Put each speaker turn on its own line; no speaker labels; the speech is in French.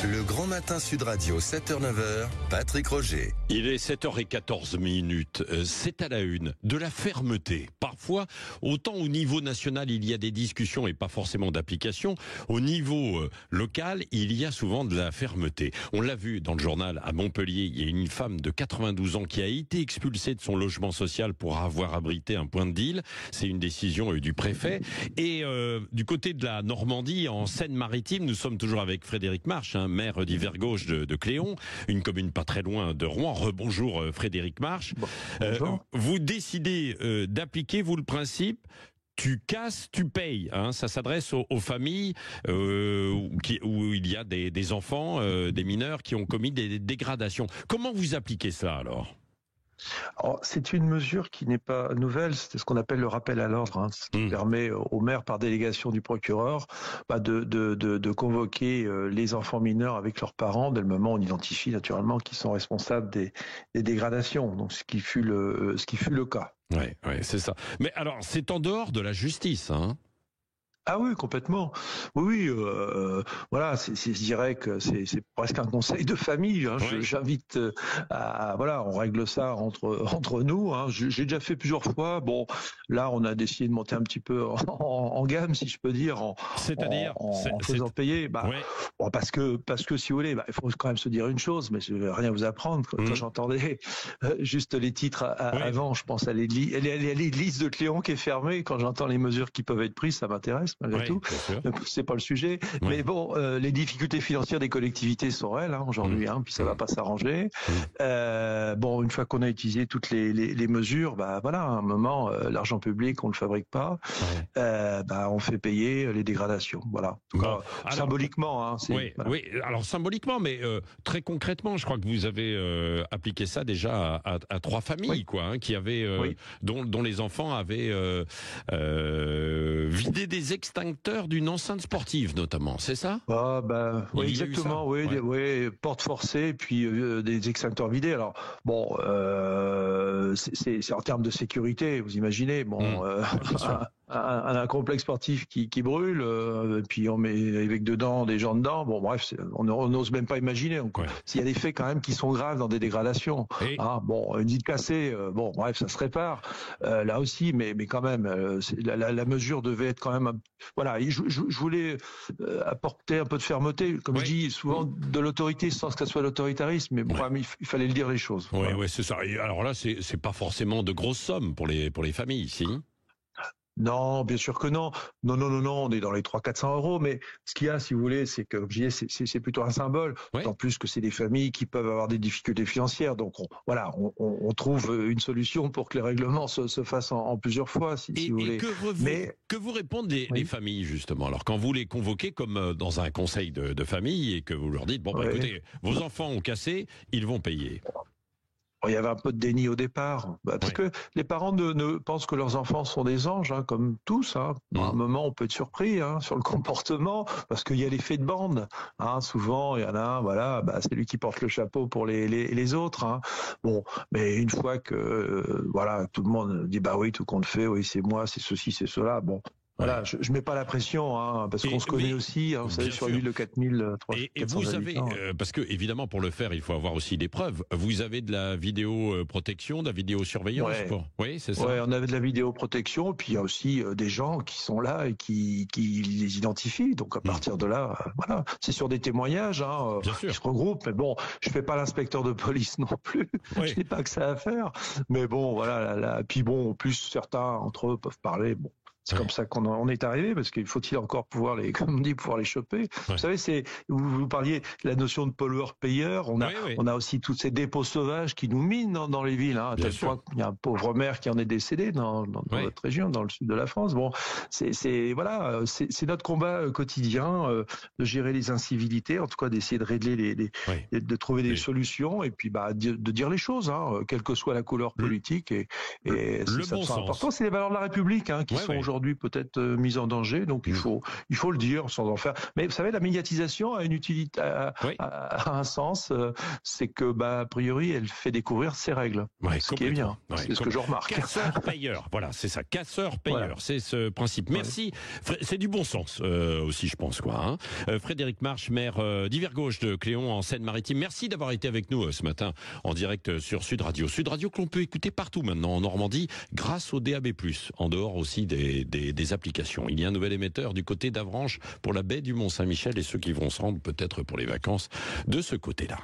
Le Grand Matin Sud Radio, 7h-9h, Patrick Roger.
Il est 7h14. C'est à la une de la fermeté. Parfois, autant au niveau national, il y a des discussions et pas forcément d'application. Au niveau local, il y a souvent de la fermeté. On l'a vu dans le journal à Montpellier. Il y a une femme de 92 ans qui a été expulsée de son logement social pour avoir abrité un point de deal. C'est une décision du préfet. Et du côté de la Normandie, en Seine-Maritime, nous sommes toujours avec Frédéric Marche, maire d'Yvergauche de Cléon, une commune pas très loin de Rouen. Rebonjour Frédéric Marche.
Bonjour.
Vous décidez d'appliquer, vous, le principe tu casses, tu payes. Ça s'adresse aux familles où il y a des enfants, des mineurs qui ont commis des dégradations. Comment vous appliquez ça alors ?
Alors, c'est une mesure qui n'est pas nouvelle, c'est ce qu'on appelle le rappel à l'ordre, ce qui permet au maire, par délégation du procureur, de convoquer les enfants mineurs avec leurs parents dès le moment où on identifie naturellement qu'ils sont responsables des dégradations. Donc, ce qui fut le cas.
Ouais, c'est ça. Mais alors, c'est en dehors de la justice,
Ah oui, complètement. Oui, voilà, je dirais que c'est presque un conseil de famille.
Oui.
J'invite on règle ça entre nous. J'ai déjà fait plusieurs fois. Bon, là, on a décidé de monter un petit peu en gamme, si je peux dire, en faisant payer.
Ouais.
Bon, parce que si vous voulez, il faut quand même se dire une chose, mais je vais rien vous apprendre. Quand j'entendais juste les titres avant, je pense à l'église de Cléon qui est fermée. Quand j'entends les mesures qui peuvent être prises, ça m'intéresse. Malgré tout, c'est pas le sujet. Oui. Mais bon, les difficultés financières des collectivités sont réelles aujourd'hui, puis ça va pas s'arranger. Bon, une fois qu'on a utilisé toutes les mesures, à un moment, l'argent public, on le fabrique pas. On fait payer les dégradations. Voilà. En tout cas, symboliquement.
Oui. Alors symboliquement, mais très concrètement, je crois que vous avez appliqué ça déjà à 3 familles, qui avaient, dont les enfants avaient vidé des extincteurs d'une enceinte sportive, notamment, c'est ça ?
Oui, exactement. Oui, porte forcée, puis des extincteurs vidés. Alors bon, c'est en termes de sécurité, vous imaginez. Bon, un complexe sportif qui brûle, puis on met avec dedans des gens dedans. Bon, bref, on n'ose même pas imaginer. S'il y a des faits quand même qui sont graves dans des dégradations. Une vie cassée, bref, ça se répare. Là aussi, mais quand même, la mesure devait être quand même. Voilà, je voulais apporter un peu de fermeté, comme je dis souvent, de l'autorité sans que ça soit l'autoritarisme, mais il fallait le dire les choses.
Oui, c'est ça. Et alors là, c'est pas forcément de grosses sommes pour les familles, si.
Non, bien sûr que non. Non, on est dans les 300-400 euros, mais ce qu'il y a, si vous voulez, c'est que, comme je disais, c'est plutôt un symbole. En plus que c'est des familles qui peuvent avoir des difficultés financières. Donc, on trouve une solution pour que les règlements se fassent en plusieurs fois, si vous voulez.
Que vous répondent les familles, justement? Alors, quand vous les convoquez comme dans un conseil de famille et que vous leur dites, écoutez, vos enfants ont cassé, ils vont payer.
Il y avait un peu de déni au départ, parce que les parents ne pensent que leurs enfants sont des anges, comme tous. À un moment, on peut être surpris sur le comportement, parce qu'il y a l'effet de bande. Souvent, il y en a un, c'est lui qui porte le chapeau pour les autres. Bon, mais une fois que tout le monde dit oui, tout compte fait, oui, c'est moi, c'est ceci, c'est cela. Bon. Voilà, je mets pas la pression, parce qu'on se connaît aussi, vous savez, sur l'île de 4300.
Et vous avez, parce que évidemment pour le faire, il faut avoir aussi des preuves. Vous avez de la vidéoprotection, de la vidéosurveillance Oui, c'est ça.
On avait de la vidéoprotection, puis il y a aussi des gens qui sont là et qui les identifient. Donc à partir de là, c'est sur des témoignages, qui se regroupent. Mais bon, je fais pas l'inspecteur de police non plus. Je n'ai pas que ça à faire. Mais bon, puis en plus certains entre eux peuvent parler. Bon. C'est comme ça qu'on est arrivé, parce qu'il faut-il encore pouvoir les choper. Vous savez, vous parliez de la notion de pollueur-payeur. On a aussi tous ces dépôts sauvages qui nous minent dans les villes, à tel point qu'il y a un pauvre maire qui en est décédé dans notre région, dans le sud de la France. Bon, c'est notre combat quotidien de gérer les incivilités, en tout cas d'essayer de régler de trouver des solutions, et puis de dire les choses, quelle que soit la couleur politique. Et
le bon sens.
Important, c'est les valeurs de la République qui sont aujourd'hui aujourd'hui peut-être mise en danger. Donc il faut le dire sans en faire. Mais vous savez, la médiatisation a une utilité, a un sens. C'est que a priori, elle fait découvrir ses règles. Ce qui est bien. C'est ce que je remarque.
Casseur-payeur. Voilà, c'est ça. Casseur-payeur. C'est ce principe. Merci. C'est du bon sens aussi, je pense, quoi. Frédéric Marche, maire d'Yvergauche de Cléon en Seine-Maritime. Merci d'avoir été avec nous ce matin en direct sur Sud Radio. Sud Radio que l'on peut écouter partout maintenant en Normandie grâce au DAB+, en dehors aussi des applications. Il y a un nouvel émetteur du côté d'Avranches pour la baie du Mont-Saint-Michel et ceux qui vont se rendre peut-être pour les vacances de ce côté-là.